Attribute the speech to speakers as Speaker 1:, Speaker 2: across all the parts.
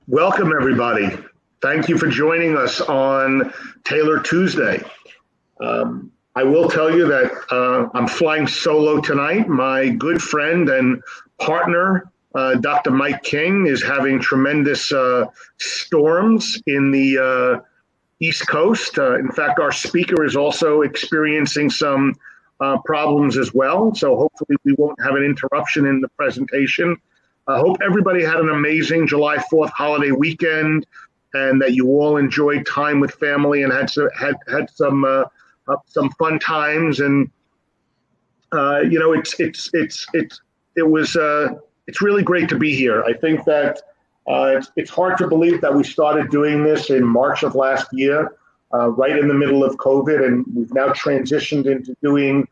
Speaker 1: Welcome, everybody. Thank you for joining us on Taylor Tuesday. I will tell you that I'm flying solo tonight. My good friend and partner, Dr. Mike King, is having tremendous storms in the East Coast. In fact, our speaker is also experiencing some problems as well. So hopefully we won't have an interruption in the presentation. I hope everybody had an amazing July 4th holiday weekend and that you all enjoyed time with family and had some fun times. And it's really great to be here. I think that it's hard to believe that we started doing this in March of last year, right in the middle of COVID, and we've now transitioned into doing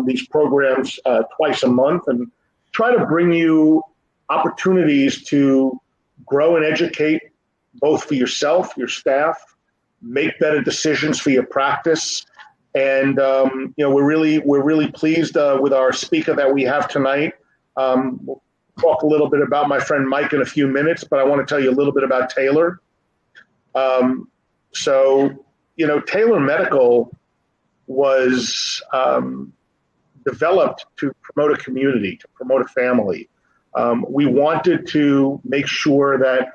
Speaker 1: these programs twice a month and try to bring you opportunities to grow and educate both for yourself, your staff, make better decisions for your practice. And we're really pleased with our speaker that we have tonight. We'll talk a little bit about my friend Mike in a few minutes, but I want to tell you a little bit about Taylor. Taylor Medical was developed to promote a community, to promote a family. We wanted to make sure that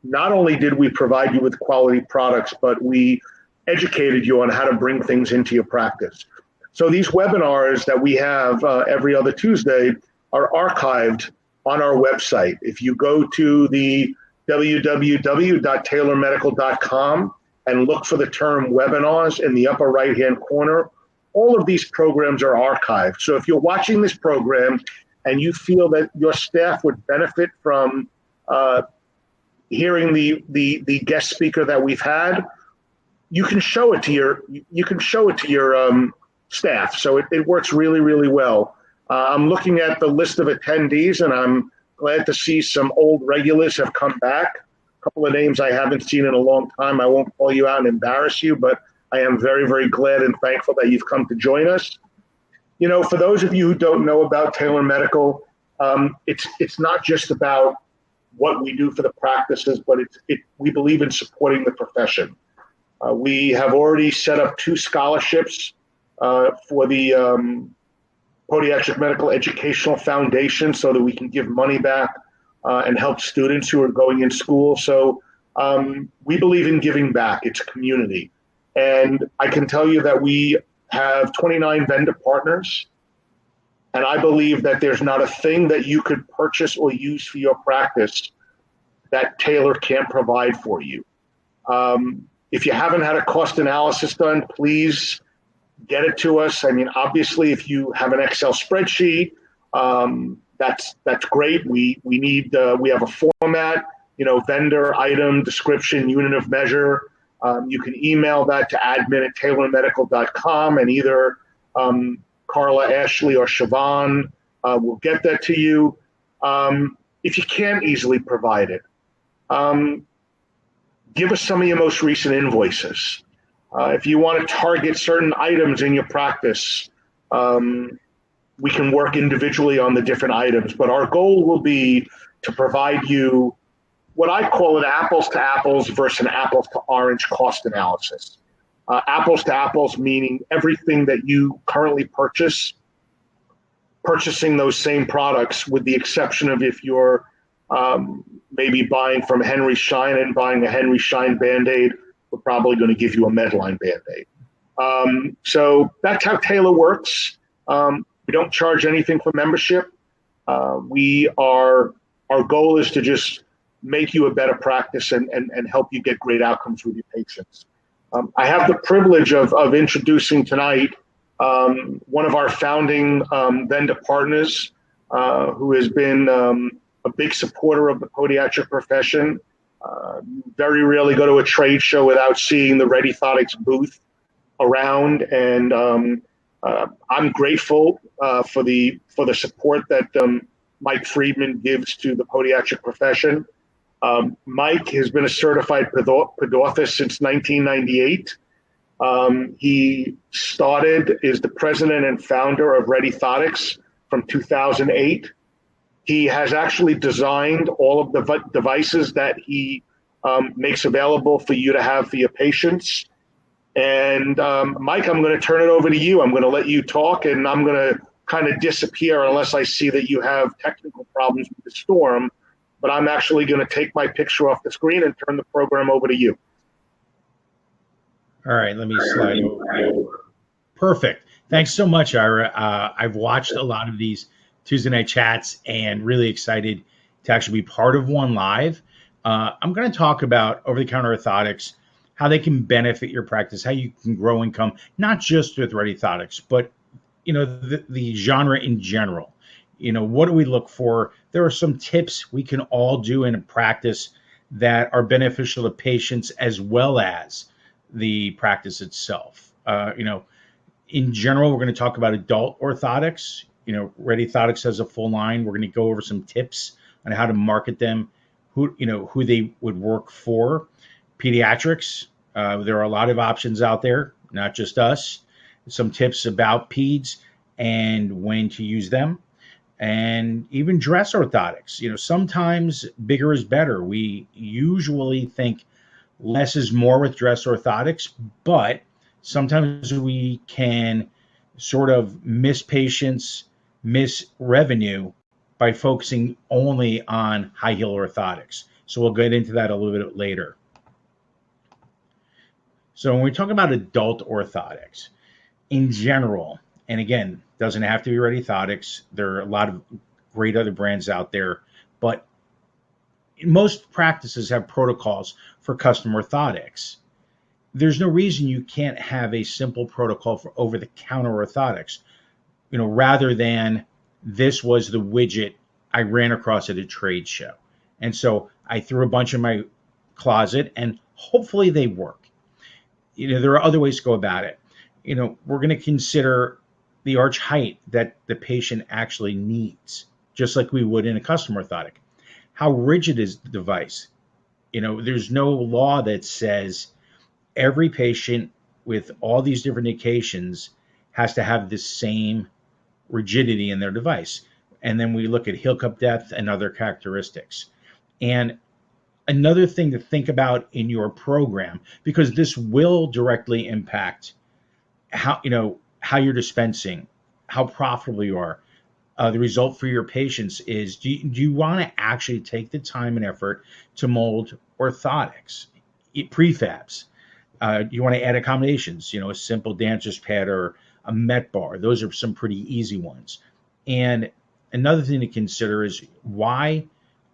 Speaker 1: not only did we provide you with quality products, but we educated you on how to bring things into your practice. So these webinars that we have every other Tuesday are archived on our website. If you go to the www.taylormedical.com and look for the term webinars in the upper right-hand corner, all of these programs are archived. So if you're watching this program and you feel that your staff would benefit from hearing the guest speaker that we've had, you can show it to your staff. So it works really, really well. I'm looking at the list of attendees, and I'm glad to see some old regulars have come back. A couple of names I haven't seen in a long time. I won't call you out and embarrass you, but I am very, very glad and thankful that you've come to join us. For those of you who don't know about Taylor Medical, it's not just about what we do for the practices, but we believe in supporting the profession. We have already set up 2 scholarships for the Pediatric Medical Educational Foundation so that we can give money back and help students who are going in school. So we believe in giving back. It's community. And I can tell you that we have 29 vendor partners, and I believe that there's not a thing that you could purchase or use for your practice that Taylor can't provide for you. If you haven't had a cost analysis done, please get it to us. I mean, obviously, if you have an Excel spreadsheet, that's great. We have a format, vendor, item, description, unit of measure. You can email that to admin@taylormedical.com, and either Carla, Ashley, or Siobhan will get that to you. If you can't easily provide it, give us some of your most recent invoices. If you want to target certain items in your practice, we can work individually on the different items. But our goal will be to provide you what I call an apples to apples versus an apples to orange cost analysis. Apples to apples meaning everything that you currently purchasing those same products, with the exception of if you're maybe buying from Henry Schein and buying a Henry Schein Band-Aid, we're probably going to give you a Medline Band-Aid. So that's how Taylor works. We don't charge anything for membership. Our goal is to just make you a better practice and help you get great outcomes with your patients. I have the privilege of introducing tonight one of our founding vendor partners who has been a big supporter of the podiatric profession. You very rarely go to a trade show without seeing the Redi-Thotics booth around, and I'm grateful for the support that Mike Friedman gives to the podiatric profession. Mike has been a certified podorthist since 1998. He is the president and founder of Redi-Thotics from 2008. He has actually designed all of the devices that he makes available for you to have for your patients. And Mike, I'm going to turn it over to you. I'm going to let you talk, and I'm going to kind of disappear unless I see that you have technical problems with the storm. But I'm actually going to take my picture off the screen and turn the program over to you.
Speaker 2: All right, let me slide over. Perfect. Thanks so much, Ira. I've watched a lot of these Tuesday night chats and really excited to actually be part of one live. I'm going to talk about over-the-counter orthotics, how they can benefit your practice, how you can grow income, not just with Redi-Thotics, but the genre in general. What do we look for? There are some tips we can all do in a practice that are beneficial to patients as well as the practice itself. In general, we're going to talk about adult orthotics. Redi-Thotics has a full line. We're going to go over some tips on how to market them, who they would work for. Pediatrics, there are a lot of options out there, not just us. Some tips about peds and when to use them, and even dress orthotics. Sometimes bigger is better. We usually think less is more with dress orthotics, but sometimes we can sort of miss patients, miss revenue by focusing only on high heel orthotics. So we'll get into that a little bit later. So when we talk about adult orthotics, in general, and again, doesn't have to be Redi-Thotics. There are a lot of great other brands out there, but most practices have protocols for custom orthotics. There's no reason you can't have a simple protocol for over-the-counter orthotics, rather than this was the widget I ran across at a trade show. And so I threw a bunch in my closet, and hopefully they work. There are other ways to go about it. We're going to consider the arch height that the patient actually needs, just like we would in a custom orthotic. How rigid is the device? There's no law that says every patient with all these different indications has to have the same rigidity in their device. And then we look at heel cup depth and other characteristics. And another thing to think about in your program, because this will directly impact how you're dispensing, how profitable you are. The result for your patients is, do you want to actually take the time and effort to mold orthotics, prefabs? Do you want to add accommodations, a simple dancer's pad or a Met bar? Those are some pretty easy ones. And another thing to consider is, why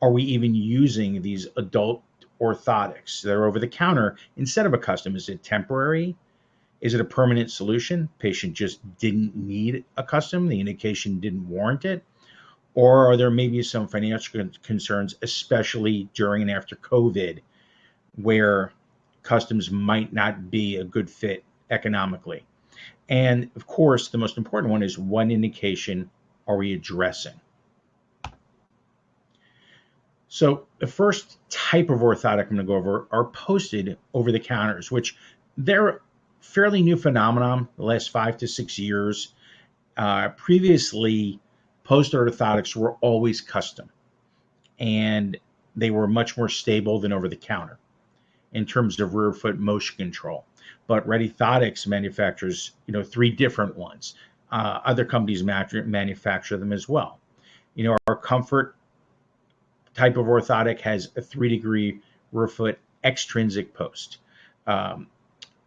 Speaker 2: are we even using these adult orthotics that are over the counter instead of a custom? Is it temporary? Is it a permanent solution? Patient just didn't need a custom, the indication didn't warrant it? Or are there maybe some financial concerns, especially during and after COVID, where customs might not be a good fit economically? And of course, the most important one is, what indication are we addressing? So the first type of orthotic I'm going to go over are posted over the counters, which they're fairly new phenomenon the last 5 to 6 years. Previously, posted orthotics were always custom, and they were much more stable than over the counter in terms of rear foot motion control. But Redi-Thotics manufactures, 3 different ones. Other companies manufacture them as well. Our Comfort type of orthotic has a 3-degree rear foot extrinsic post.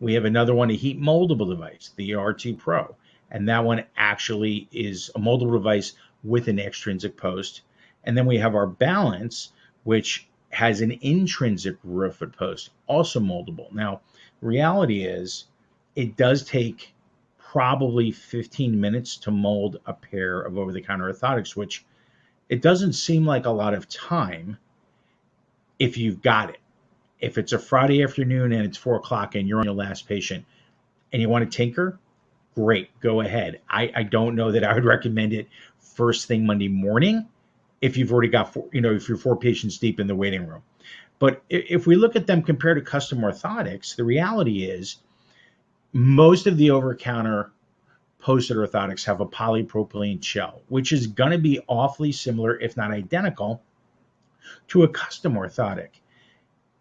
Speaker 2: We have another one, a heat moldable device, the RT Pro, and that one actually is a moldable device with an extrinsic post. And then we have our Balance, which has an intrinsic rear foot post, also moldable. Now, reality is, it does take probably 15 minutes to mold a pair of over-the-counter orthotics, which it doesn't seem like a lot of time if you've got it. If it's a Friday afternoon and it's 4 o'clock and you're on your last patient and you want to tinker, great, go ahead. I don't know that I would recommend it first thing Monday morning if you've already got if you're 4 patients deep in the waiting room. But if we look at them compared to custom orthotics, the reality is most of the over-counter posted orthotics have a polypropylene shell, which is going to be awfully similar, if not identical, to a custom orthotic.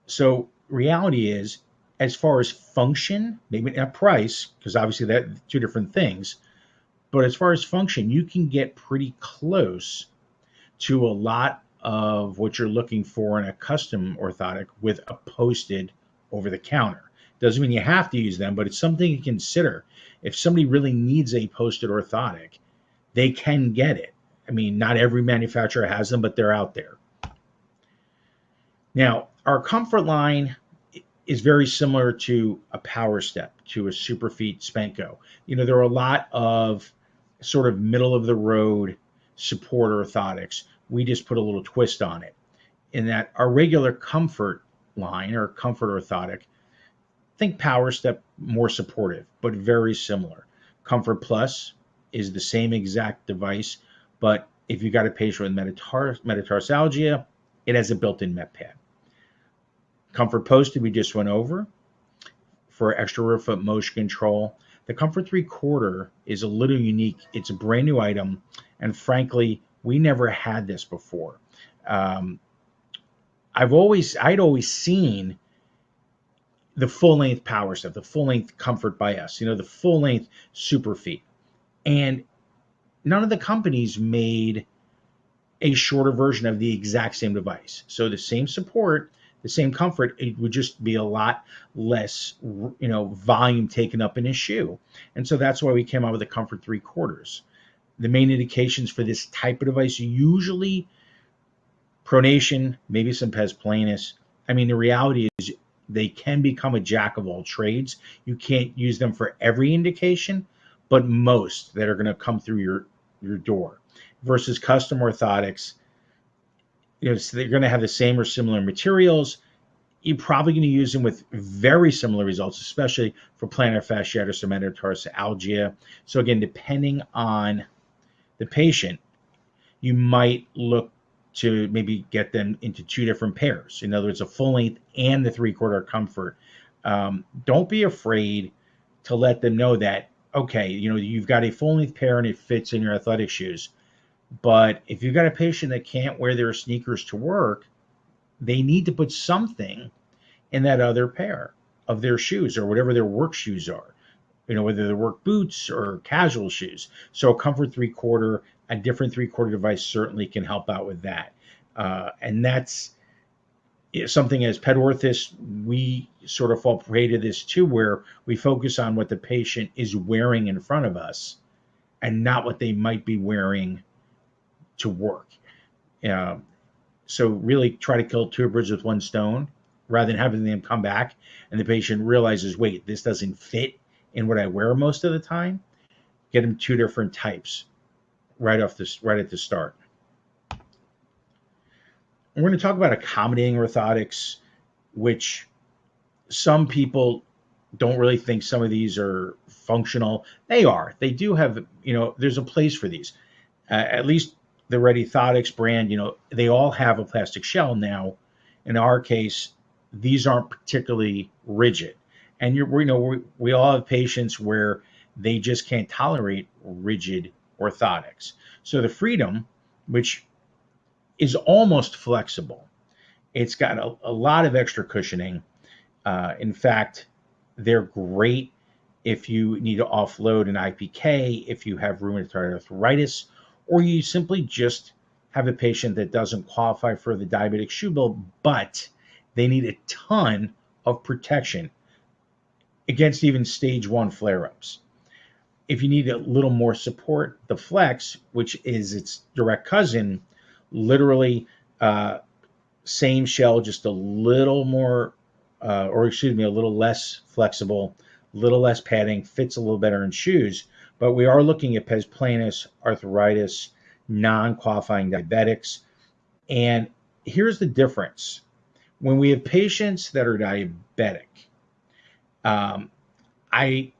Speaker 2: So reality is, as far as function, maybe not price, because obviously that's two different things, but as far as function, you can get pretty close to a lot of what you're looking for in a custom orthotic with a posted over the counter. Doesn't mean you have to use them, but it's something to consider. If somebody really needs a posted orthotic, they can get it. I mean, not every manufacturer has them, but they're out there. Now, our comfort line is very similar to a Power Step, to a Superfeet Spenco. There are a lot of sort of middle of the road support orthotics. We just put a little twist on it in that our regular comfort line or comfort orthotic, think Power Step, more supportive, but very similar. Comfort Plus is the same exact device, but if you got a patient with metatarsalgia, it has a built-in met pad. Comfort Posted, we just went over for extra rear-foot motion control. The Comfort 3/4 is a little unique. It's a brand new item, and frankly, we never had this before. I'd always seen the full-length Power Step, the full-length Comfort by us, the full-length Superfeet. And none of the companies made a shorter version of the exact same device. So the same support, the same comfort, it would just be a lot less, volume taken up in a shoe. And so that's why we came out with the Comfort 3/4. The main indications for this type of device, usually pronation, maybe some pes planus. I mean, the reality is they can become a jack of all trades. You can't use them for every indication, but most that are going to come through your door. Versus custom orthotics, so they're going to have the same or similar materials. You're probably going to use them with very similar results, especially for plantar fasciitis or metatarsalgia. So again, depending on the patient, you might look to maybe get them into two different pairs. In other words, a full length and the 3/4 comfort. Don't be afraid to let them know that, okay, you've got a full length pair and it fits in your athletic shoes. But if you've got a patient that can't wear their sneakers to work, they need to put something in that other pair of their shoes or whatever their work shoes are, whether they're work boots or casual shoes. So a Comfort 3/4, a different 3/4 device certainly can help out with that. And that's something as ped orthists, we sort of fall prey to this too, where we focus on what the patient is wearing in front of us and not what they might be wearing to work. So really try to kill two birds with one stone rather than having them come back and the patient realizes, wait, this doesn't fit in what I wear most of the time. Get them two different types right at the start. And we're going to talk about accommodating orthotics, which some people don't really think some of these are functional. They are. They do have, there's a place for these. At least the Redi-Thotics brand, they all have a plastic shell now. In our case, these aren't particularly rigid. And we all have patients where they just can't tolerate rigid orthotics. So the Freedom, which is almost flexible, it's got a lot of extra cushioning. In fact, they're great if you need to offload an IPK, if you have rheumatoid arthritis, or you simply just have a patient that doesn't qualify for the diabetic shoe bill, but they need a ton of protection against even stage 1 flare-ups. If you need a little more support, the Flex, which is its direct cousin, literally same shell, just a little more, a little less flexible, a little less padding, fits a little better in shoes. But we are looking at pes planus, arthritis, non-qualifying diabetics. And here's the difference. When we have patients that are diabetic, I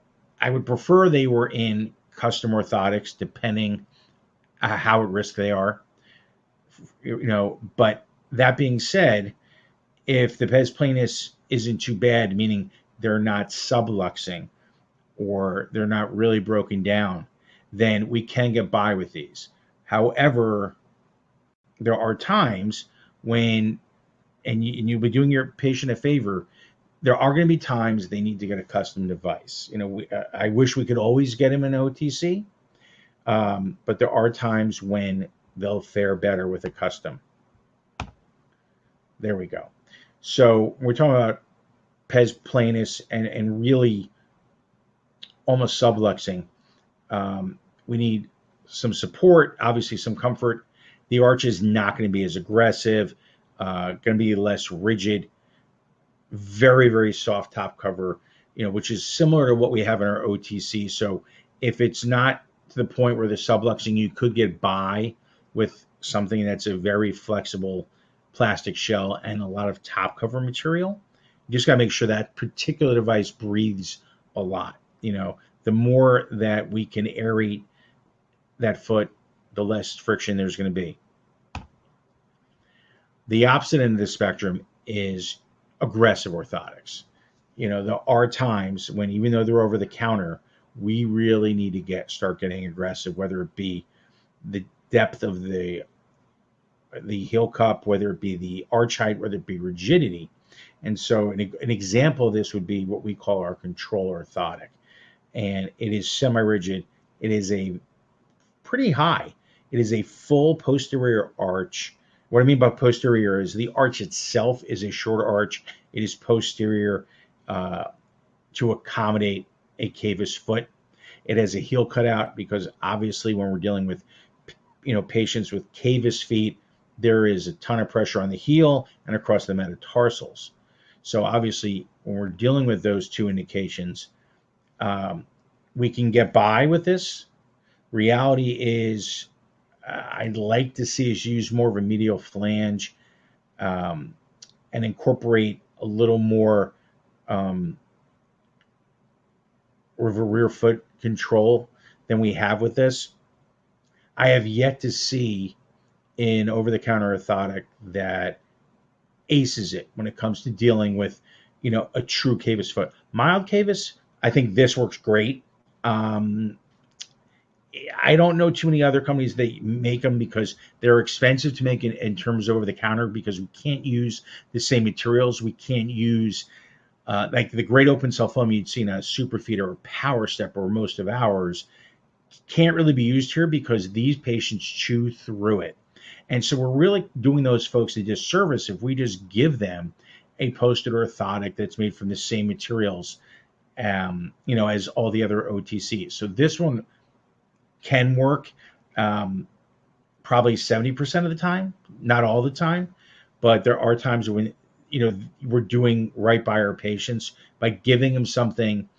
Speaker 2: would prefer they were in custom orthotics, depending how at risk they are. But that being said, if the pes planus isn't too bad, meaning they're not subluxing, or they're not really broken down, then we can get by with these. However, there are times when, and you'll be doing your patient a favor, there are going to be times they need to get a custom device. I wish we could always get them an OTC, but there are times when they'll fare better with a custom. There we go. So we're talking about pes planus and really almost subluxing. We need some support, obviously some comfort. The arch is not going to be as aggressive, going to be less rigid, very, very soft top cover, which is similar to what we have in our OTC. So if it's not to the point where the subluxing, you could get by with something that's a very flexible plastic shell and a lot of top cover material. You just got to make sure that particular device breathes a lot. The more that we can aerate that foot, the less friction there's going to be. The opposite end of the spectrum is aggressive orthotics. There are times when, even though they're over the counter, we really need to start getting aggressive, whether it be the depth of the heel cup, whether it be the arch height, whether it be rigidity. And so an example of this would be what we call our control orthotic. And it is semi-rigid. It is a pretty high. It is a full posterior arch. What I mean by posterior is the arch itself is a short arch. It is posterior to accommodate a cavus foot. It has a heel cutout because obviously when we're dealing with patients with cavus feet, there is a ton of pressure on the heel and across the metatarsals. So obviously when we're dealing with those two indications, we can get by with this. Reality is I'd like to see us use more of a medial flange and incorporate a little more of a rear foot control than we have with this. I have yet to see in over-the-counter orthotic that aces it when it comes to dealing with, a true cavus foot. Mild cavus, I think this works great. I don't know too many other companies that make them because they're expensive to make in terms of over the counter, because we can't use the same materials. We can't use like the great open cell foam you'd see in a Superfeeder or Power Step or most of ours can't really be used here because these patients chew through it. And so we're really doing those folks a disservice if we just give them a posted orthotic that's made from the same materials, as all the other OTCs. So this one can work probably 70% of the time, not all the time, but there are times when, we're doing right by our patients by giving them something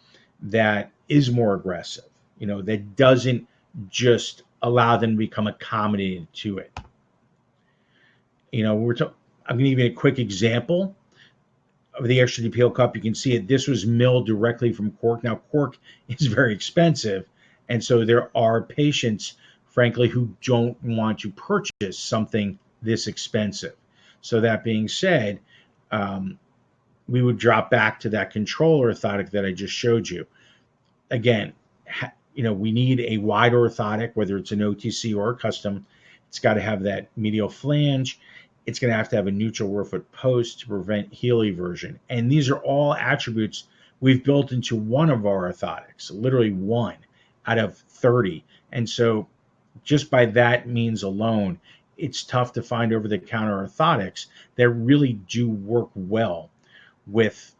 Speaker 2: that is more aggressive, that doesn't just allow them to become accommodated to it. I'm going to give you a quick example of the extra deep heel cup. You can see it. This was milled directly from cork. Now, cork is very expensive. And so there are patients, frankly, who don't want to purchase something this expensive. So that being said, we would drop back to that control orthotic that I just showed you. Again, we need a wide orthotic, whether it's an OTC or a custom. It's got to have that medial flange. It's going to have a neutral rear foot post to prevent heel eversion. And these are all attributes we've built into one of our orthotics, literally one out of 30. And so just by that means alone, it's tough to find over-the-counter orthotics that really do work well with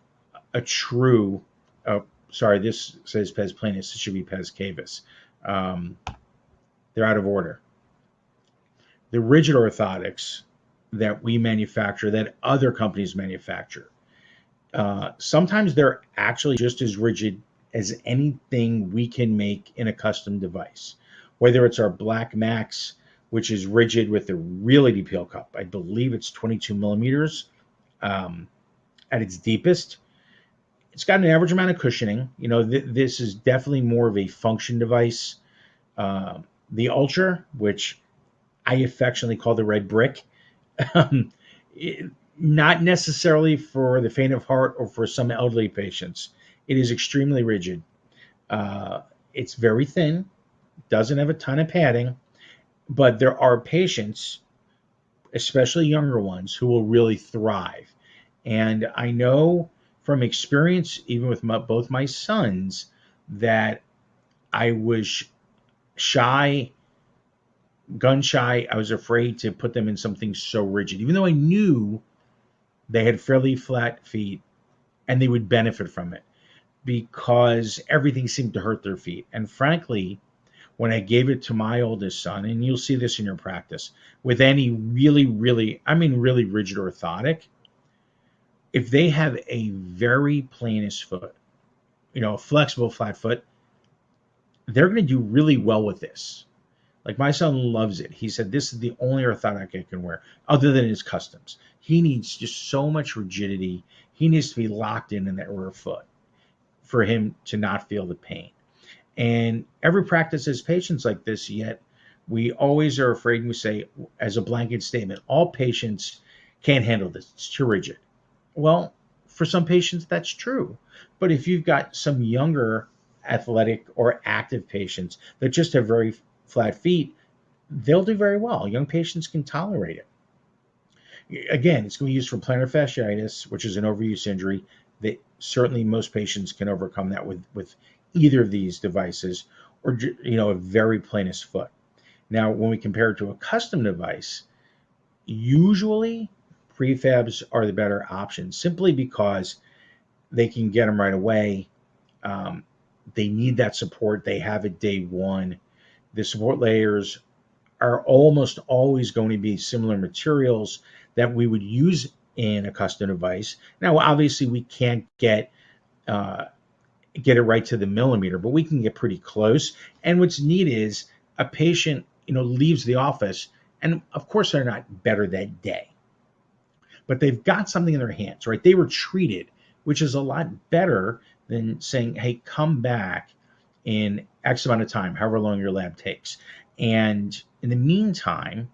Speaker 2: a true, this says pes planus, it should be pes cavus. They're out of order. The rigid orthotics that we manufacture, that other companies manufacture, sometimes they're actually just as rigid as anything we can make in a custom device. Whether it's our Black Max, which is rigid with a really deep heel cup. I believe it's 22 millimeters at its deepest. It's got an average amount of cushioning. This is definitely more of a function device. The Ultra, which I affectionately call the red brick, not necessarily for the faint of heart or for some elderly patients. It is extremely rigid. It's very thin, doesn't have a ton of padding, but there are patients, especially younger ones, who will really thrive. And I know from experience, even with both my sons, that I was shy, gun shy. I was afraid to put them in something so rigid, even though I knew they had fairly flat feet and they would benefit from it, because everything seemed to hurt their feet. And frankly, when I gave it to my oldest son, and you'll see this in your practice, with any really, really, I mean, really rigid orthotic, if they have a very planus foot, a flexible flat foot, they're going to do really well with this. Like my son loves it. He said, this is the only orthotic I can wear other than his customs. He needs just so much rigidity. He needs to be locked in that rear foot for him to not feel the pain. And every practice has patients like this, yet we always are afraid, and we say, as a blanket statement, all patients can't handle this. It's too rigid. Well, for some patients, that's true. But if you've got some younger athletic or active patients that just have very flat feet, they'll do very well. Young patients can tolerate it. Again, it's going to be used for plantar fasciitis, which is an overuse injury that certainly most patients can overcome that with either of these devices, or a very planus foot. Now, when we compare it to a custom device, usually prefabs are the better option, simply because they can get them right away. They need that support. They have it day one. The support layers are almost always going to be similar materials that we would use in a custom device. Now, obviously, we can't get it right to the millimeter, but we can get pretty close. And what's neat is a patient, leaves the office, and of course they're not better that day, but they've got something in their hands, right? They were treated, which is a lot better than saying, hey, come back in X amount of time, however long your lab takes. And in the meantime,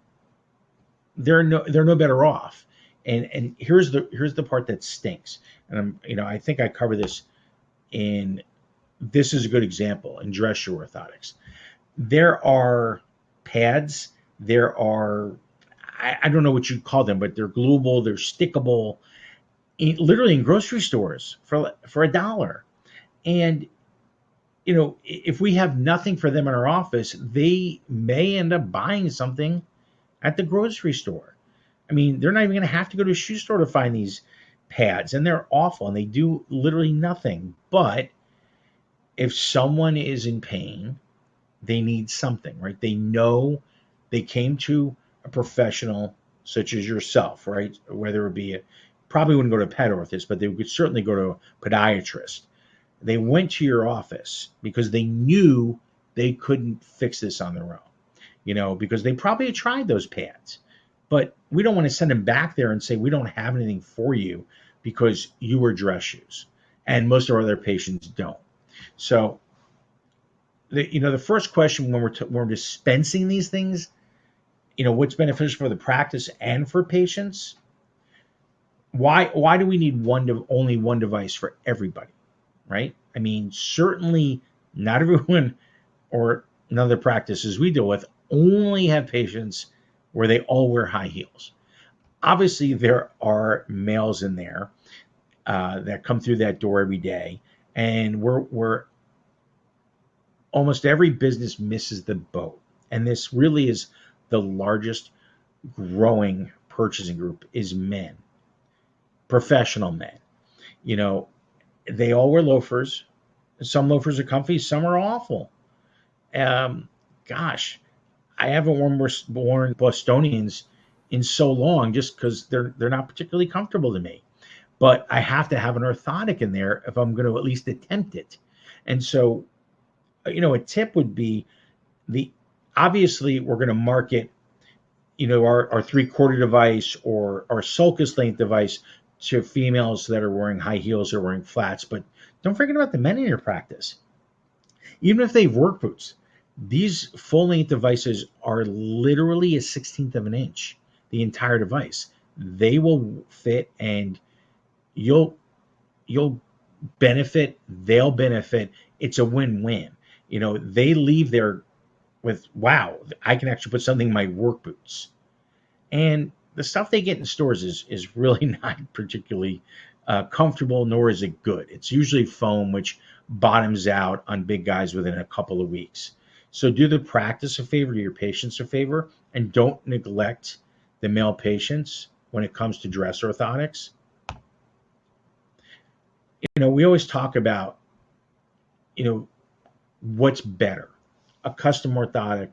Speaker 2: they're no better off. And here's the part that stinks. And I think I cover this this is a good example in dress shoe orthotics. There are pads, I don't know what you'd call them, but they're gluable, they're stickable, literally in grocery stores for $1. And if we have nothing for them in our office, they may end up buying something at the grocery store. I mean, they're not even going to have to go to a shoe store to find these pads, and they're awful, and they do literally nothing. But if someone is in pain, they need something, right? They know they came to a professional such as yourself, right? Whether it be probably wouldn't go to a pet orthotist, but they would certainly go to a podiatrist. They went to your office because they knew they couldn't fix this on their own, because they probably had tried those pads. But we don't want to send them back there and say, we don't have anything for you because you wear dress shoes. And most of our other patients don't. So, the first question when we're dispensing these things, what's beneficial for the practice and for patients? Why do we need only one device for everybody, right? I mean, certainly not everyone, or none of the practices we deal with, only have patients where they all wear high heels. Obviously, there are males in there that come through that door every day, and we're almost every business misses the boat. And this really is the largest growing purchasing group is men, professional men. They all wear loafers. Some loafers are comfy, some are awful. Gosh, I haven't worn Bostonians in so long just because they're not particularly comfortable to me. But I have to have an orthotic in there if I'm going to at least attempt it. And so, a tip would be obviously we're going to market, our 3/4 device or our sulcus length device to females that are wearing high heels or wearing flats. But don't forget about the men in your practice. Even if they have work boots, these full length devices are literally 1/16 of an inch, the entire device. They will fit, and you'll benefit, they'll benefit, it's a win-win. They leave there with, wow, I can actually put something in my work boots. And the stuff they get in stores is really not particularly comfortable, nor is it good. It's usually foam, which bottoms out on big guys within a couple of weeks. So do the practice a favor, do your patients a favor, and don't neglect the male patients when it comes to dress orthotics. We always talk about, what's better, a custom orthotic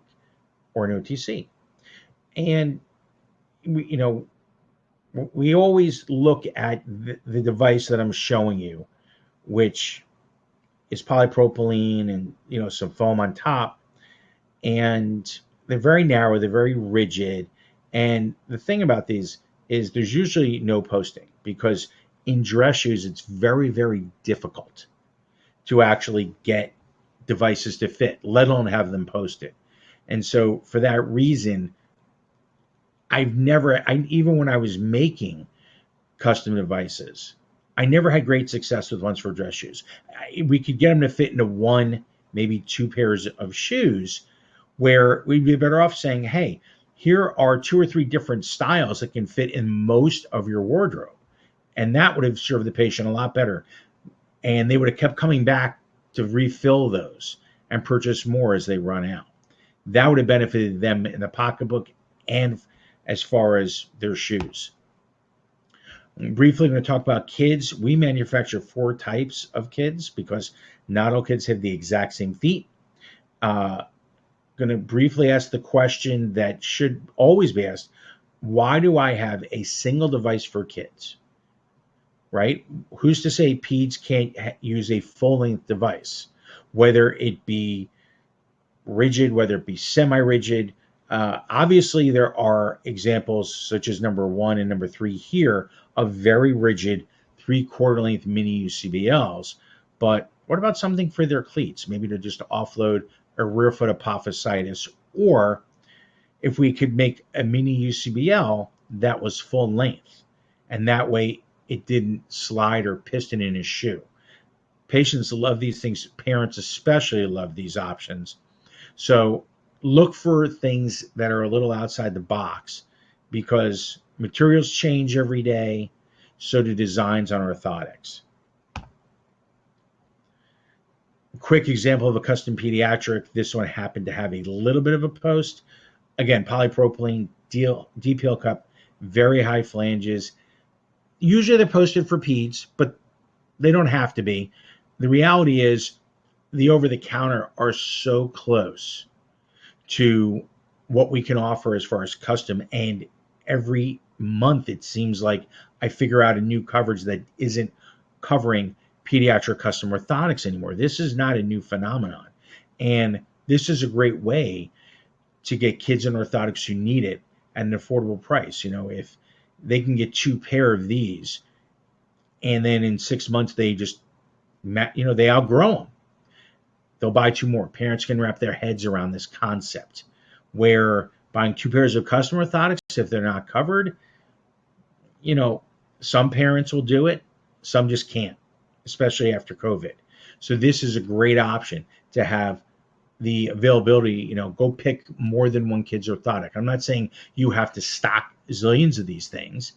Speaker 2: or an OTC. And we always look at the device that I'm showing you, which is polypropylene and some foam on top, and they're very narrow, they're very rigid. And the thing about these is there's usually no posting, because in dress shoes it's very, very difficult to actually get devices to fit, let alone have them posted. And so for that reason, even when I was making custom devices, I never had great success with ones for dress shoes. We could get them to fit into one, maybe two pairs of shoes, where we'd be better off saying, hey, here are 2 or 3 different styles that can fit in most of your wardrobe. And that would have served the patient a lot better. And they would have kept coming back to refill those and purchase more as they run out. That would have benefited them in the pocketbook and as far as their shoes. Briefly, I'm going to talk about kids. We manufacture 4 types of kids because not all kids have the exact same feet. Going to briefly ask the question that should always be asked: why do I have a single device for kids? Right? Who's to say peds can't use a full-length device, whether it be rigid, whether it be semi-rigid? Obviously, there are examples such as number 1 and number 3 here of very rigid 3/4 length mini UCBLs. But what about something for their cleats? Maybe to just offload a rear foot apophysitis, or if we could make a mini UCBL that was full length, and that way it didn't slide or piston in his shoe. Patients love these things. Parents especially love these options. So look for things that are a little outside the box, because materials change every day. So do designs on orthotics. A quick example of a custom pediatric. This one happened to have a little bit of a post. Again, polypropylene, deep heel cup, very high flanges. Usually they're posted for peds, but they don't have to be. The reality is the over-the-counter are so close to what we can offer as far as custom, and every month it seems like I figure out a new coverage that isn't covering pediatric custom orthotics anymore. This is not a new phenomenon, and this is a great way to get kids in orthotics who need it at an affordable price. If they can get 2 pair of these, and then in 6 months they just, they outgrow them, they'll buy 2 more. Parents can wrap their heads around this concept, where buying 2 pairs of custom orthotics, if they're not covered, some parents will do it, some just can't, especially after COVID. So this is a great option to have the availability. Go pick more than one kid's orthotic. I'm not saying you have to stock zillions of these things,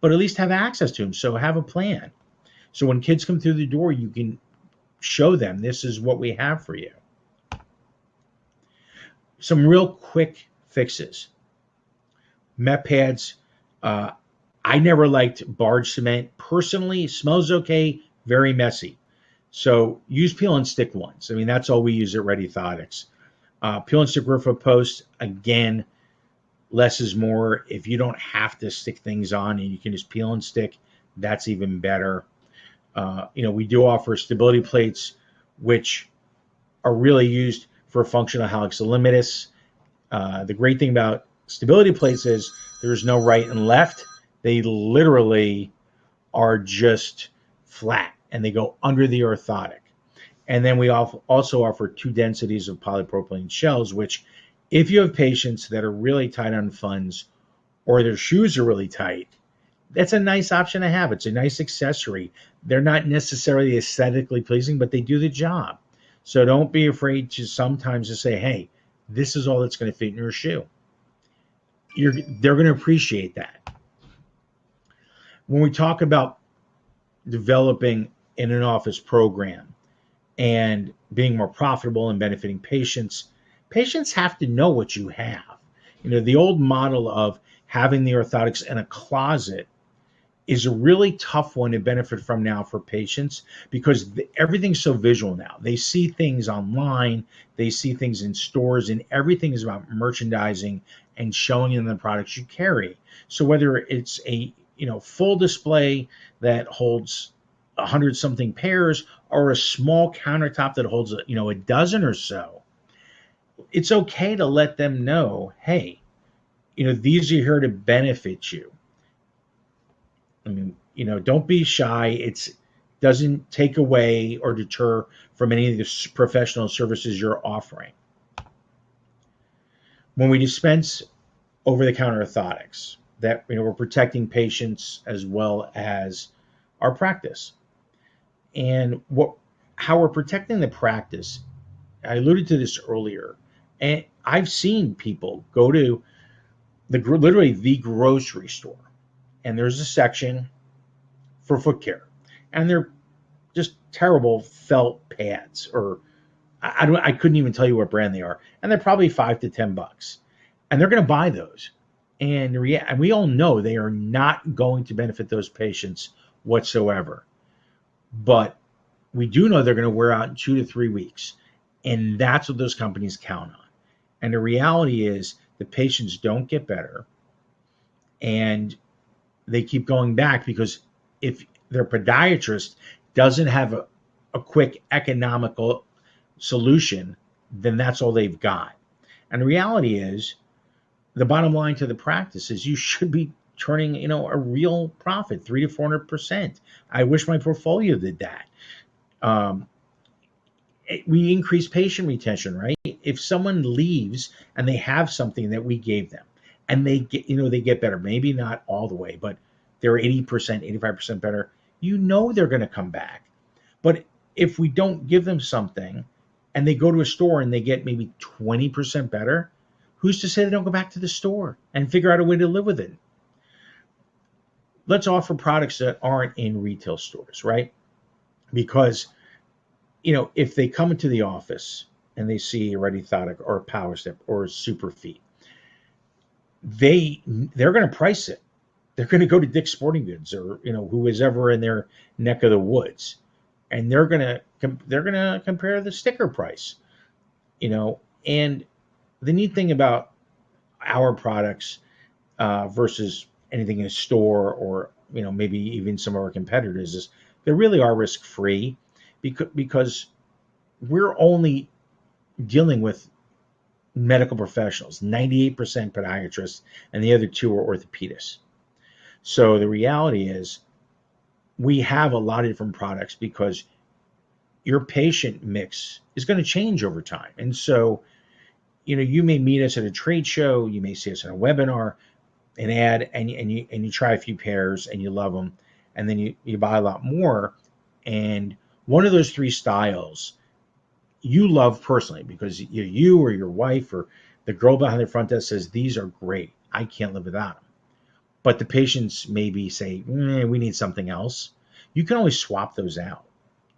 Speaker 2: but at least have access to them. So have a plan. So when kids come through the door, you can show them this is what we have for you. Some real quick fixes. Met pads. I never liked barge cement. Personally, smells okay, very messy. So use peel and stick ones. That's all we use at Redi-Thotics. Peel and stick roof posts, again, less is more. If you don't have to stick things on and you can just peel and stick, that's even better. We do offer stability plates, which are really used for functional hallux limitus. The great thing about stability plates is there's no right and left. They literally are just flat, and they go under the orthotic. And then we also offer 2 densities of polypropylene shells, which if you have patients that are really tight on funds or their shoes are really tight, that's a nice option to have. It's a nice accessory. They're not necessarily aesthetically pleasing, but they do the job. So don't be afraid to sometimes to say, hey, this is all that's going to fit in your shoe. They're going to appreciate that. When we talk about developing in an office program and being more profitable and benefiting patients, patients have to know what you have. The old model of having the orthotics in a closet is a really tough one to benefit from now for patients because everything's so visual now. They see things online, they see things in stores, and everything is about merchandising and showing them the products you carry. So whether it's a full display that holds 100 something pairs or a small countertop that holds a dozen or so, it's okay to let them know, hey, these are here to benefit you. I mean, don't be shy. It doesn't take away or deter from any of the professional services you're offering. When we dispense over-the-counter orthotics, that we're protecting patients as well as our practice. And how we're protecting the practice, I alluded to this earlier, and I've seen people go to literally the grocery store, and there's a section for foot care, and they're just terrible felt pads, or I couldn't even tell you what brand they are, and they're probably $5 to $10, and they're going to buy those, and we all know they are not going to benefit those patients whatsoever, but we do know they're going to wear out in 2 to 3 weeks, and that's what those companies count on. And the reality is the patients don't get better, and they keep going back because if their podiatrist doesn't have a quick economical solution, then that's all they've got. And the reality is, the bottom line to the practice is you should be turning, a real profit, 300 to 400%. I wish my portfolio did that. We increase patient retention, right? If someone leaves and they have something that we gave them, and they get better, maybe not all the way, but they're 80%, 85% better, they're going to come back. But if we don't give them something and they go to a store and they get maybe 20% better, who's to say they don't go back to the store and figure out a way to live with it? Let's offer products that aren't in retail stores, right? Because, if they come into the office and they see a Redi-Thotic or a Power Step or a Super Feet, they're going to price it. They're going to go to Dick's Sporting Goods or who is ever in their neck of the woods, and they're going to compare the sticker price. And the neat thing about our products versus anything in a store or maybe even some of our competitors is they really are risk free because we're only dealing with medical professionals, 98% podiatrists, and the other 2 are orthopedists. So the reality is we have a lot of different products because your patient mix is going to change over time. And so, you may meet us at a trade show, you may see us in a webinar, an ad, and you try a few pairs and you love them, and then you buy a lot more. And one of those 3 styles you love personally because you or your wife or the girl behind the front desk says, these are great, I can't live without them. But the patients maybe say, we need something else. You can always swap those out.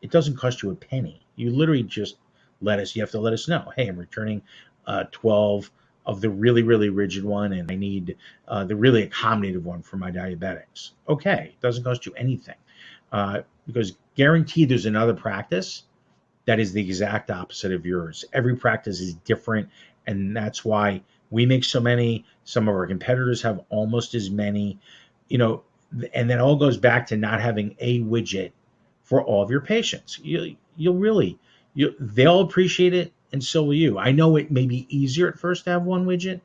Speaker 2: It doesn't cost you a penny. You literally just you have to let us know, hey, I'm returning 12 of the really, really rigid one, and I need the really accommodative one for my diabetics. Okay, it doesn't cost you anything because guaranteed there's another practice that is the exact opposite of yours. Every practice is different, and that's why we make so many. Some of our competitors have almost as many, and that all goes back to not having a widget for all of your patients. They'll appreciate it, and so will you. I know it may be easier at first to have one widget,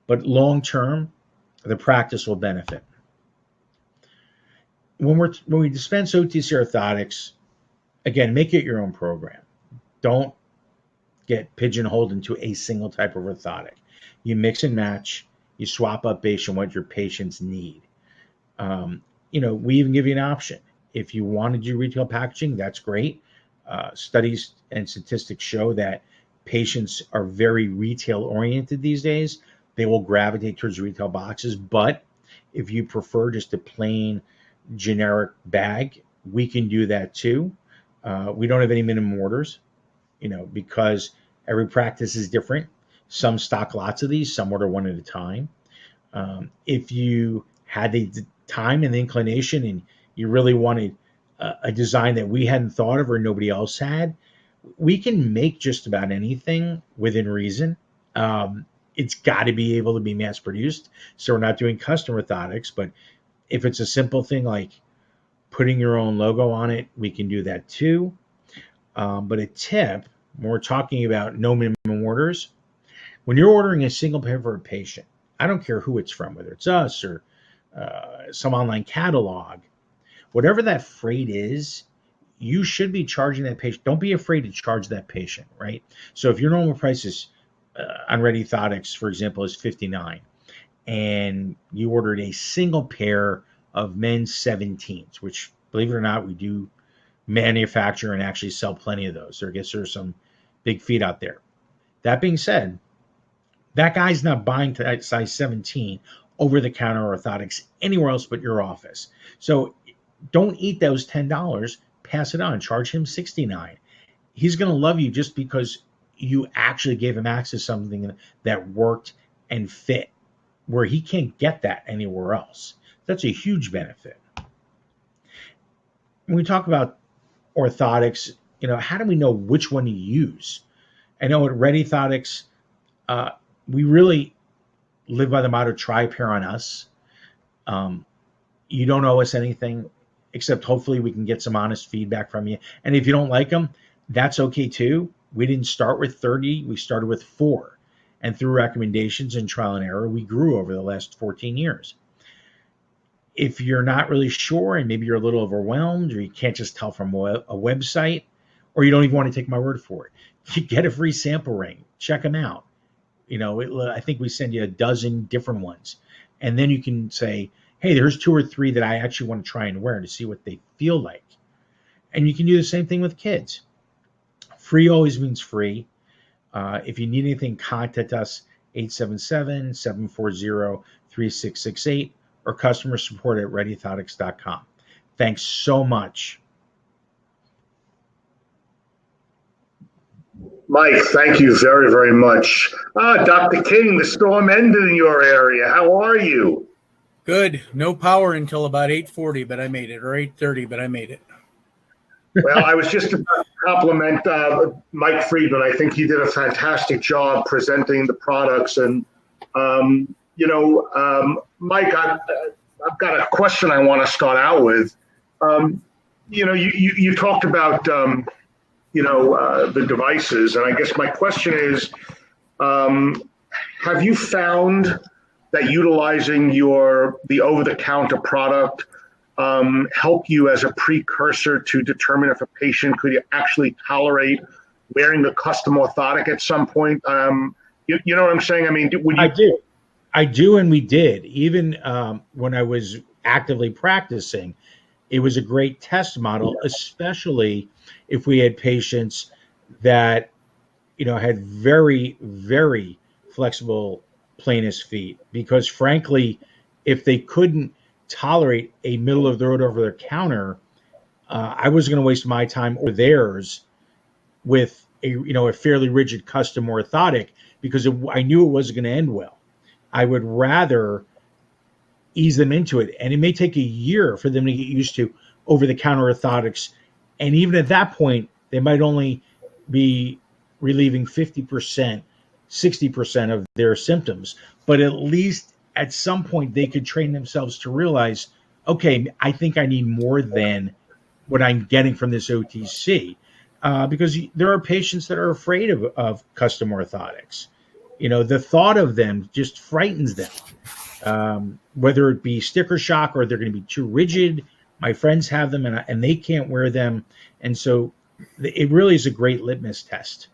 Speaker 2: but long term, the practice will benefit. When we dispense OTC orthotics, again, make it your own program. Don't get pigeonholed into a single type of orthotic. You mix and match. You swap up based on what your patients need. We even give you an option. If you want to do retail packaging, that's great. studies and statistics show that patients are very retail oriented these days. They will gravitate towards retail boxes, but if you prefer just a plain generic bag, we can do that too. We don't have any minimum orders, because every practice is different. Some stock lots of these, some order one at a time. If you had the time and the inclination and you really wanted a design that we hadn't thought of or nobody else had, we can make just about anything within reason. It's got to be able to be mass produced. So we're not doing custom orthotics, but if it's a simple thing like putting your own logo on it, we can do that too. But a tip, when we're talking about no minimum orders, when you're ordering a single pair for a patient, I don't care who it's from, whether it's us or some online catalog, whatever that freight is, you should be charging that patient. Don't be afraid to charge that patient, right? So if your normal price is on Redi-Thotics, for example, is $59, and you ordered a single pair of men's 17s, which, believe it or not, we do manufacture and actually sell plenty of those. I guess there's some big feet out there. That being said, that guy's not buying size 17 over-the-counter orthotics anywhere else but your office. So don't eat those $10. Pass it on. Charge him $69. He's going to love you just because you actually gave him access to something that worked and fit, where he can't get that anywhere else. That's a huge benefit. When we talk about orthotics, how do we know which one to use? I know at Redi-Thotics, we really live by the motto, try a pair on us. You don't owe us anything, except hopefully we can get some honest feedback from you. And if you don't like them, that's okay too. We didn't start with 30, we started with 4. And through recommendations and trial and error, we grew over the last 14 years. If you're not really sure and maybe you're a little overwhelmed, or you can't just tell from a website, or you don't even want to take my word for it, you get a free sample ring. Check them out. I think we send you a dozen different ones. And then you can say, hey, there's 2 or 3 that I actually want to try and wear to see what they feel like. And you can do the same thing with kids. Free always means free. If you need anything, contact us, 877-740-3668, or customer support at Redi-Thotics.com. Thanks so much.
Speaker 1: Mike, thank you very, very much. Dr. King, the storm ended in your area. How are you?
Speaker 3: Good. No power until about 8:40, but I made it, or 8:30, but I made it.
Speaker 1: Well, I was just about to compliment Mike Friedman. I think he did a fantastic job presenting the products. And, Mike, I've got a question I want to start out with. You talked about, the devices. And I guess my question is, have you found that utilizing the over-the-counter product help you as a precursor to determine if a patient could actually tolerate wearing the custom orthotic at some point? You know what I'm saying? I mean,
Speaker 2: I do, and we did. Even when I was actively practicing, it was a great test model, especially if we had patients that, had very, very flexible planus feet. Because frankly, if they couldn't tolerate a middle of the road over the counter, I was going to waste my time or theirs with a fairly rigid custom orthotic, because I knew it wasn't going to end well. I would rather ease them into it, and it may take a year for them to get used to over the counter orthotics. And even at that point, they might only be relieving 50%, 60% of their symptoms, but at least at some point they could train themselves to realize, okay, I think I need more than what I'm getting from this OTC, because there are patients that are afraid of custom orthotics. The thought of them just frightens them, whether it be sticker shock or they're going to be too rigid. My friends have them and they can't wear them. And so it really is a great litmus test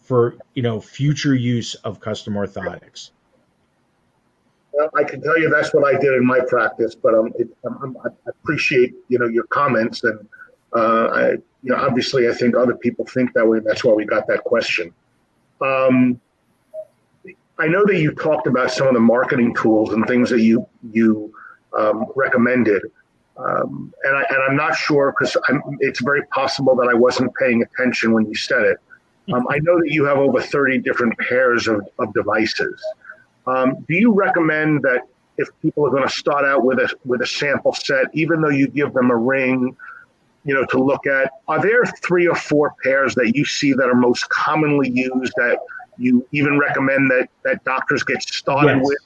Speaker 2: for, future use of custom orthotics.
Speaker 1: Well, I can tell you that's what I did in my practice, but I appreciate, your comments, and obviously I think other people think that way. That's why we got that question. I know that you talked about some of the marketing tools and things that you recommended. And I'm not sure because it's very possible that I wasn't paying attention when you said it. I know that you have over 30 different pairs of devices. Do you recommend that if people are going to start out with a sample set, even though you give them a ring, to look at, are there 3 or 4 pairs that you see that are most commonly used that you even recommend that doctors get started with,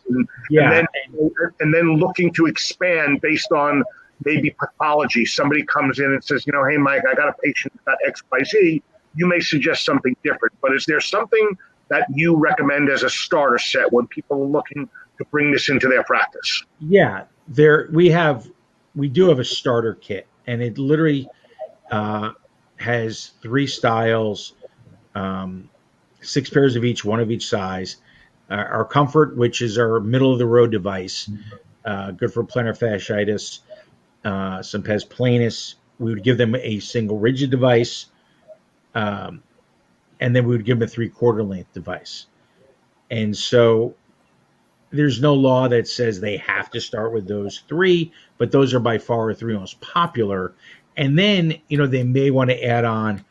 Speaker 1: and then looking to expand based on maybe pathology? Somebody comes in and says, hey, Mike, I got a patient who's got XYZ. You may suggest something different, but is there something that you recommend as a starter set when people are looking to bring this into their practice?
Speaker 2: Yeah, we do have a starter kit, and it literally has 3 styles, 6 pairs of each, 1 of each size. Our Comfort, which is our middle of the road device, good for plantar fasciitis. Some pes planus, we would give them a single rigid device, and then we would give them a 3/4 length device. And so there's no law that says they have to start with those 3, but those are by far the 3 most popular. And then, they may want to add on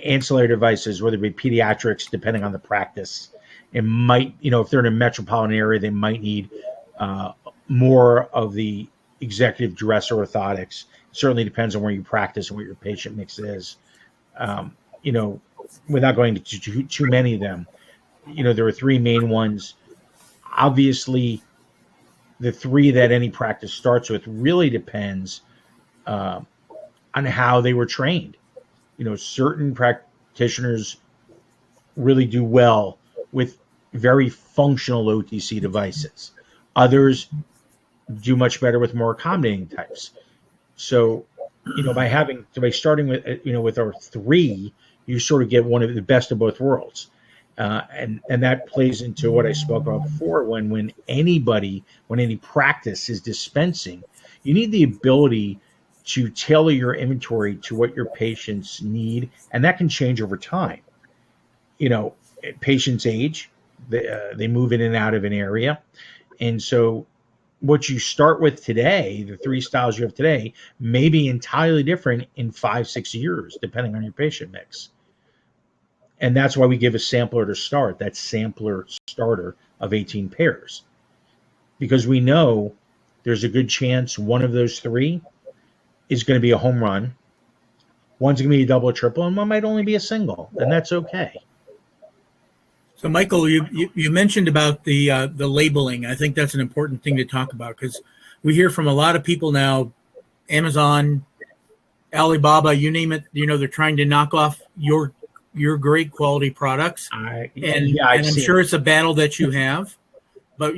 Speaker 2: ancillary devices, whether it be pediatrics, depending on the practice. It might, if they're in a metropolitan area, they might need more of the executive dress orthotics. It certainly depends on where you practice and what your patient mix is. Without going to too many of them, there are 3 main ones. Obviously, the 3 that any practice starts with really depends on how they were trained. Certain practitioners really do well with very functional OTC devices. Others do much better with more accommodating types. So, by starting with our 3, you sort of get one of the best of both worlds. And that plays into what I spoke about before. When any practice is dispensing, you need the ability to tailor your inventory to what your patients need, and that can change over time. Patients age, they move in and out of an area, and so what you start with today, the 3 styles you have today, may be entirely different in 5-6 years, depending on your patient mix. And that's why we give a sampler to start, that sampler starter of 18 pairs. Because we know there's a good chance one of those 3 is going to be a home run. One's going to be a double or triple, and one might only be a single, and that's okay.
Speaker 3: So, Michael, you mentioned about the labeling. I think that's an important thing to talk about because we hear from a lot of people now, Amazon, Alibaba, you name it. They're trying to knock off your great quality products, and I'm sure it's a battle that you have. But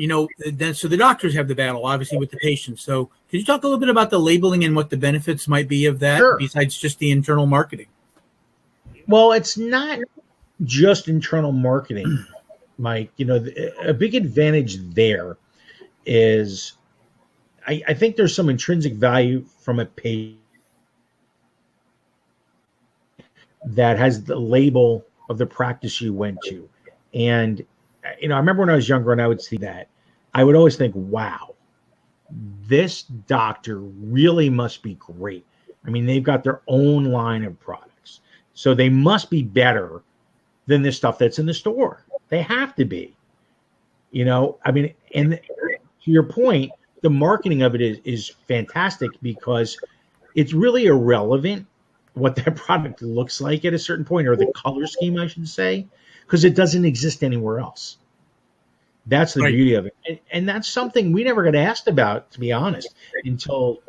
Speaker 3: so the doctors have the battle, obviously, with the patients. So, could you talk a little bit about the labeling and what the benefits might be of that, besides just the internal marketing?
Speaker 2: Well, it's not just internal marketing, Mike. A big advantage there is, I think there's some intrinsic value from a patient that has the label of the practice you went to, and I remember when I was younger and I would see that, I would always think, wow, this doctor really must be great. I mean, they've got their own line of products, so they must be better than the stuff that's in the store. They have to be. And to your point, the marketing of it is fantastic because it's really irrelevant what that product looks like at a certain point, or the color scheme, I should say, because it doesn't exist anywhere else. That's the beauty of it. And that's something we never got asked about, to be honest, until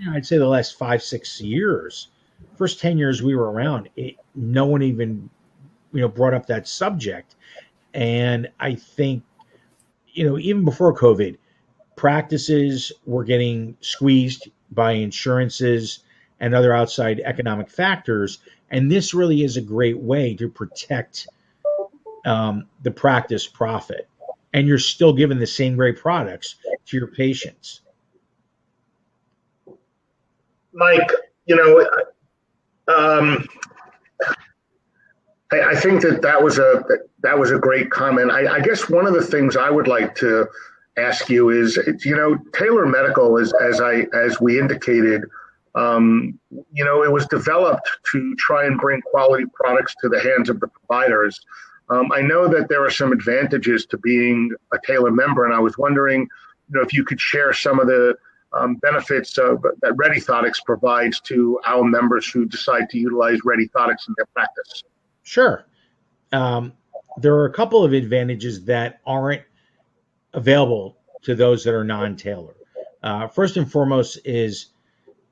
Speaker 2: I'd say the last 5-6 years. First 10 years we were around, no one even brought up that subject. And I think, even before COVID, practices were getting squeezed by insurances and other outside economic factors. And this really is a great way to protect the practice profit. And you're still giving the same great products to your patients.
Speaker 1: Mike, Um, I think that was a great comment. I guess one of the things I would like to ask you is, Taylor Medical, as we indicated, it was developed to try and bring quality products to the hands of the providers. I know that there are some advantages to being a Taylor member, and I was wondering, if you could share some of the benefits that Redi-Thotics provides to our members who decide to utilize Redi-Thotics in their practice.
Speaker 2: Sure. There are a couple of advantages that aren't available to those that are non-Taylor. First and foremost is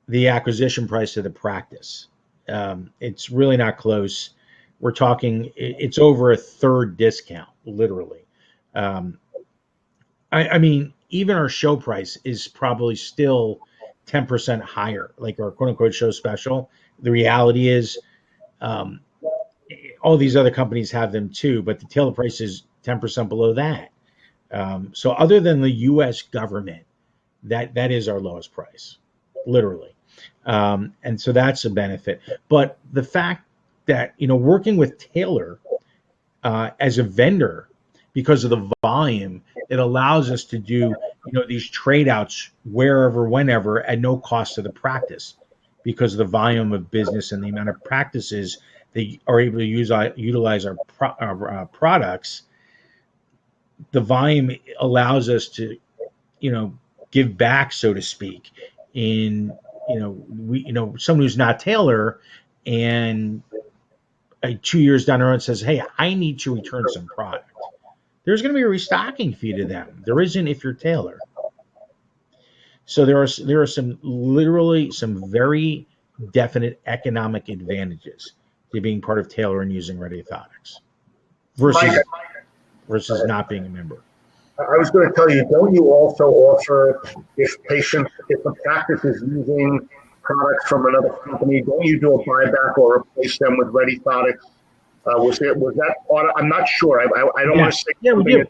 Speaker 2: the acquisition price of the practice. It's really not close. We're talking, it's over a third discount, literally. I mean, even our show price is probably still 10% higher, like our quote unquote show special. The reality is, all these other companies have them too, but the Taylor price is 10% below that. So other than the U.S. government, that is our lowest price, literally. And so that's a benefit. But the fact that, working with Taylor as a vendor, because of the volume, it allows us to do, these trade outs wherever, whenever, at no cost to the practice, because of the volume of business and the amount of practices they are able to utilize our products. The volume allows us to, give back, so to speak, in, someone who's not Taylor and 2 years down the road says, hey, I need to return some product. There's going to be a restocking fee to them. There isn't if you're Taylor. So there are some very definite economic advantages to being part of Taylor and using Redi-Thotics versus not being a member.
Speaker 1: I was going to tell you, don't you also offer, if a practice is using products from another company, don't you do a buyback or replace them with Redi-Thotics? Was that part? I'm not sure. I don't want to say.
Speaker 2: Yeah, we do.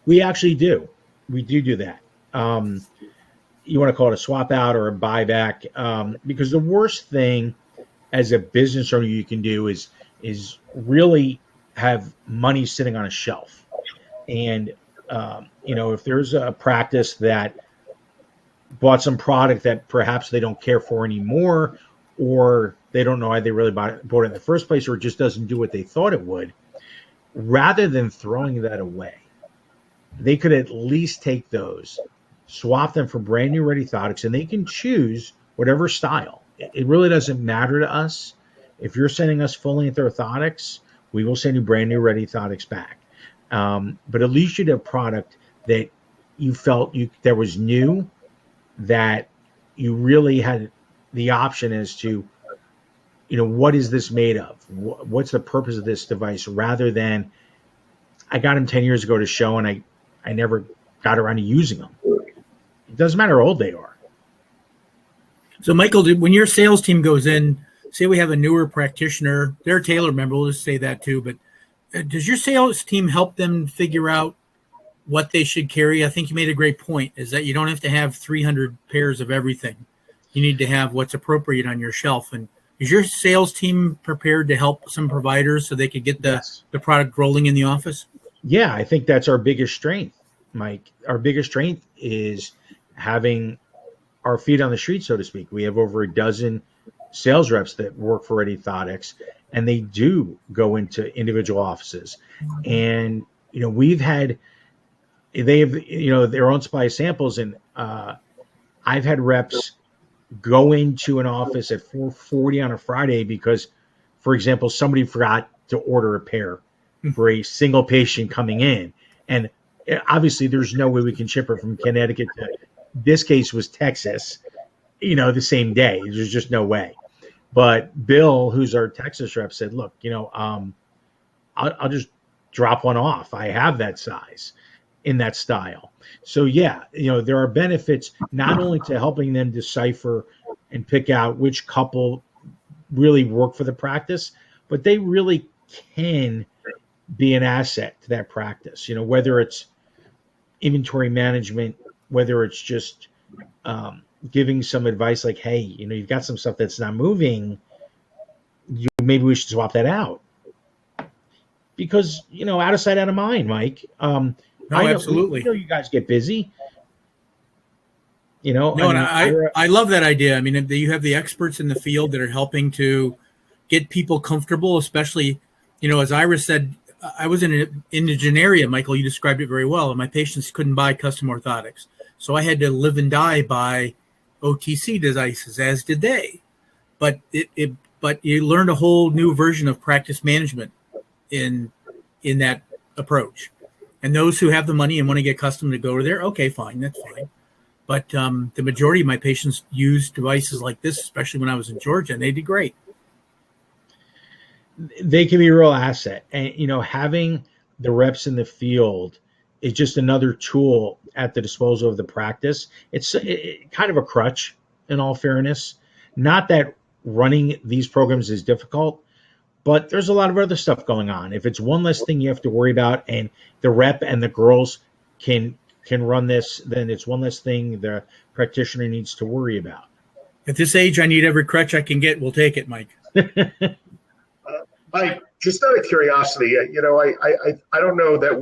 Speaker 2: We actually do. We do that. You want to call it a swap out or a buyback, because the worst thing as a business owner you can do is really have money sitting on a shelf. And if there's a practice that bought some product that perhaps they don't care for anymore, or they don't know why they really bought it in the first place, or it just doesn't do what they thought it would, rather than throwing that away, they could at least take those, swap them for brand new Redi-Thotics, and they can choose whatever style. It really doesn't matter to us. If you're sending us full-length orthotics, we will send you brand new Redi-Thotics back. But at least you had a product that you felt that was new, that you really had the option as to, what is this made of? What's the purpose of this device? Rather than, I got them 10 years ago to show and I never got around to using them. It doesn't matter how old they are.
Speaker 3: So, Michael, when your sales team goes in, say we have a newer practitioner, they're a Taylor member, we'll just say that too, but does your sales team help them figure out what they should carry? I think you made a great point, is that you don't have to have 300 pairs of everything. You need to have what's appropriate on your shelf. And is your sales team prepared to help some providers so they could get the product rolling in the office?
Speaker 2: Yeah, I think that's our biggest strength, Mike. Our biggest strength is having our feet on the street, so to speak. We have over a dozen sales reps that work for Redi-Thotics, and they do go into individual offices. And, they have, their own supply of samples. And I've had reps go into an office at 4:40 on a Friday because, for example, somebody forgot to order a pair for a single patient coming in. And obviously there's no way we can ship it from Connecticut to, this case was Texas, the same day. There's just no way. But Bill, who's our Texas rep, said, look, I'll just drop one off. I have that size in that style. So yeah, there are benefits not only to helping them decipher and pick out which couple really work for the practice, but they really can be an asset to that practice. Whether it's inventory management, whether it's just giving some advice like, hey, you've got some stuff that's not moving. maybe we should swap that out. Because, out of sight, out of mind, Mike.
Speaker 3: No, absolutely.
Speaker 2: You guys get busy.
Speaker 3: No, and I love that idea. I mean, you have the experts in the field that are helping to get people comfortable, especially, as Ira said, I was in an indigent area, Michael, you described it very well, and my patients couldn't buy custom orthotics. So I had to live and die by OTC devices, as did they. But but you learned a whole new version of practice management in that approach. And those who have the money and want to get custom to go there, okay, fine, that's fine. But the majority of my patients use devices like this, especially when I was in Georgia, and they did great.
Speaker 2: They can be a real asset. And, having the reps in the field is just another tool at the disposal of the practice. It's kind of a crutch, in all fairness. Not that running these programs is difficult, but there's a lot of other stuff going on. If it's one less thing you have to worry about and the rep and the girls can run this, then it's one less thing the practitioner needs to worry about.
Speaker 3: At this age, I need every crutch I can get. We'll take it, Mike.
Speaker 1: Mike, just out of curiosity, I don't know that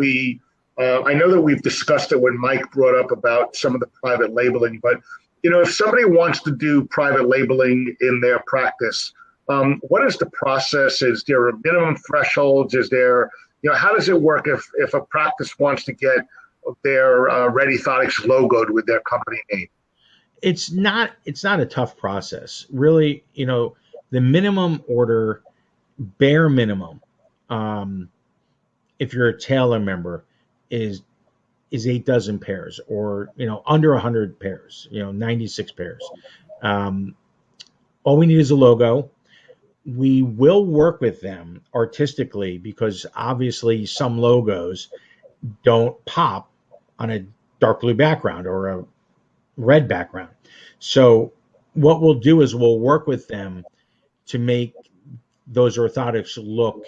Speaker 1: I know that we've discussed it when Mike brought up about some of the private labeling, but, if somebody wants to do private labeling in their practice, what is the process? Is there a minimum thresholds? Is there, how does it work if a practice wants to get their Redi-Thotics logoed with their company name?
Speaker 2: It's not a tough process. Really, the minimum order, bare minimum, if you're a Taylor member, is 8 dozen pairs, or under 100 pairs, 96 pairs. All we need is a logo. We will work with them artistically, because obviously some logos don't pop on a dark blue background or a red background. So what we'll do is we'll work with them to make those orthotics look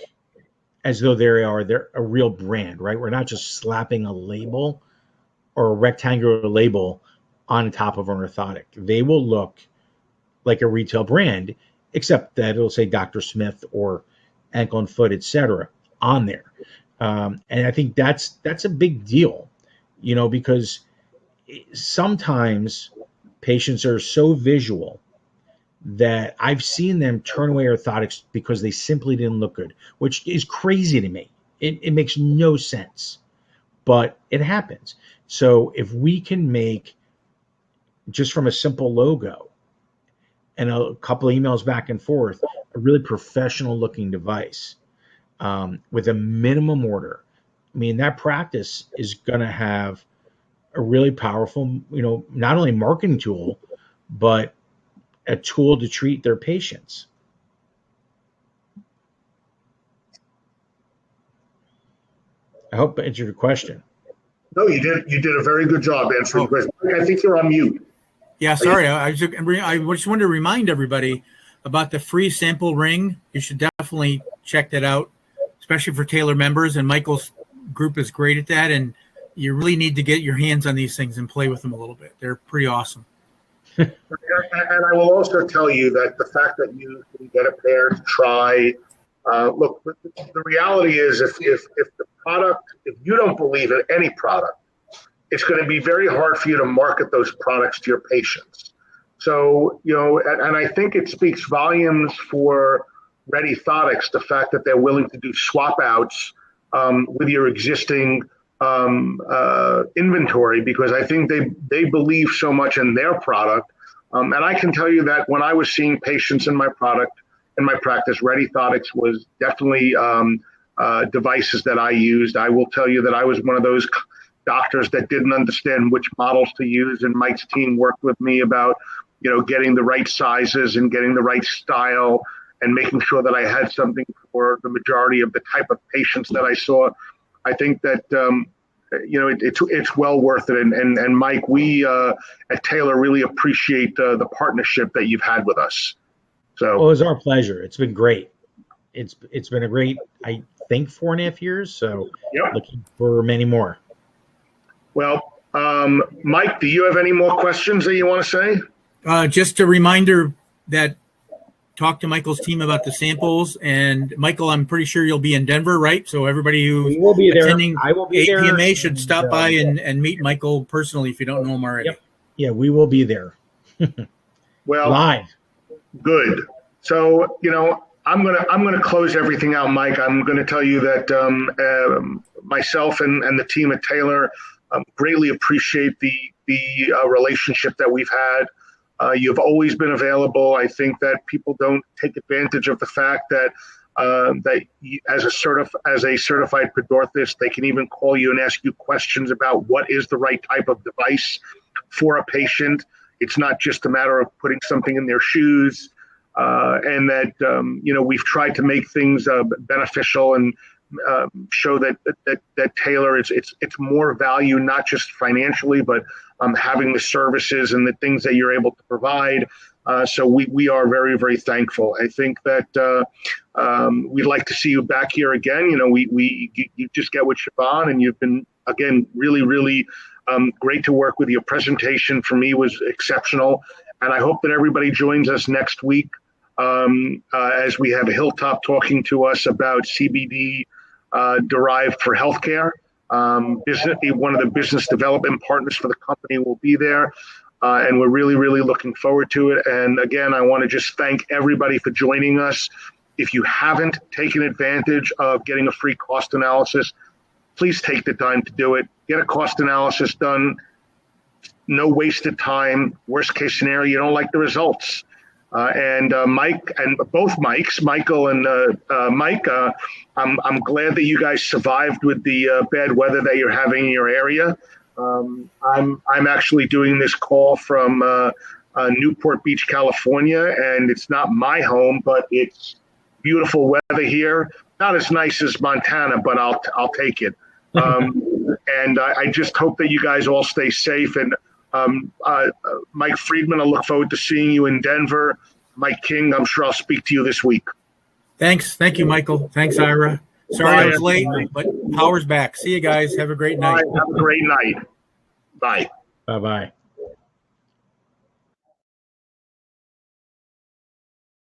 Speaker 2: as though they're a real brand, right? We're not just slapping a label or a rectangular label on top of an orthotic. They will look like a retail brand, except that it'll say Dr. Smith or Ankle and Foot, etc. on there. And I think that's a big deal, because sometimes patients are so visual that I've seen them turn away orthotics because they simply didn't look good, which is crazy to me. It makes no sense, but it happens. So if we can make, just from a simple logo and a couple of emails back and forth, a really professional looking device with a minimum order, that practice is going to have a really powerful, not only marketing tool, but a tool to treat their patients. I hope I answered your question.
Speaker 1: No, you did. You did a very good job answering the question. I think you're on mute.
Speaker 3: Yeah, sorry. I just wanted to remind everybody about the free sample ring. You should definitely check that out, especially for Taylor members. And Michael's group is great at that. And you really need to get your hands on these things and play with them a little bit. They're pretty awesome.
Speaker 1: And I will also tell you that the fact that you can get a pair to try, look, the reality is if the product, if you don't believe in any product, it's going to be very hard for you to market those products to your patients. So, and I think it speaks volumes for Redi-Thotics, the fact that they're willing to do swap outs with your existing inventory, because I think they believe so much in their product. And I can tell you that when I was seeing patients in my practice, Redi-Thotics was definitely devices that I used. I will tell you that I was one of those doctors that didn't understand which models to use, and Mike's team worked with me about, getting the right sizes and getting the right style and making sure that I had something for the majority of the type of patients that I saw. I think that, it's well worth it. And Mike, we at Taylor really appreciate the partnership that you've had with us. So
Speaker 2: it was our pleasure. It's been great. It's been a great, I think, 4.5 years. So yep. Looking for many more.
Speaker 1: Well, Mike, do you have any more questions that you want to say?
Speaker 3: Just a reminder that talk to Michael's team about the samples. And Michael, I'm pretty sure you'll be in Denver, right? So everybody who's
Speaker 2: will be there.
Speaker 3: attending
Speaker 2: I will be there.
Speaker 3: APMA should stop by and meet Michael personally if you don't know him already.
Speaker 2: Yep. Yeah, we will be there.
Speaker 1: Well,
Speaker 2: live.
Speaker 1: Good. So, I'm gonna close everything out, Mike. I'm gonna tell you that myself and the team at Taylor greatly appreciate the relationship that we've had. You've always been available. I think that people don't take advantage of the fact that as a certified pedorthist, they can even call you and ask you questions about what is the right type of device for a patient. It's not just a matter of putting something in their shoes, and that we've tried to make things beneficial and show that Taylor it's more value, not just financially, but having the services and the things that you're able to provide. So we are very, very thankful. I think that we'd like to see you back here again. You just get with Siobhan, and you've been, again, really, really great to work with. Your presentation for me was exceptional. And I hope that everybody joins us next week as we have Hilltop talking to us about CBD derived for healthcare. One of the business development partners for the company will be there. And we're really, really looking forward to it. And again, I want to just thank everybody for joining us. If you haven't taken advantage of getting a free cost analysis, please take the time to do it. Get a cost analysis done. No wasted time. Worst case scenario, you don't like the results. Mike and both Mikes, Michael and Mike, I'm glad that you guys survived with the bad weather that you're having in your area. I'm actually doing this call from Newport Beach, California, and it's not my home, but it's beautiful weather here. Not as nice as Montana, but I'll take it. And I just hope that you guys all stay safe. And Mike Friedman, I look forward to seeing you in Denver. Mike King, I'm sure I'll speak to you this week.
Speaker 3: Thanks. Thank you, Michael. Thanks, Ira. Sorry I was late, but power's back. See you guys. Have a great night.
Speaker 1: Have a great night. Bye.
Speaker 2: Bye-bye.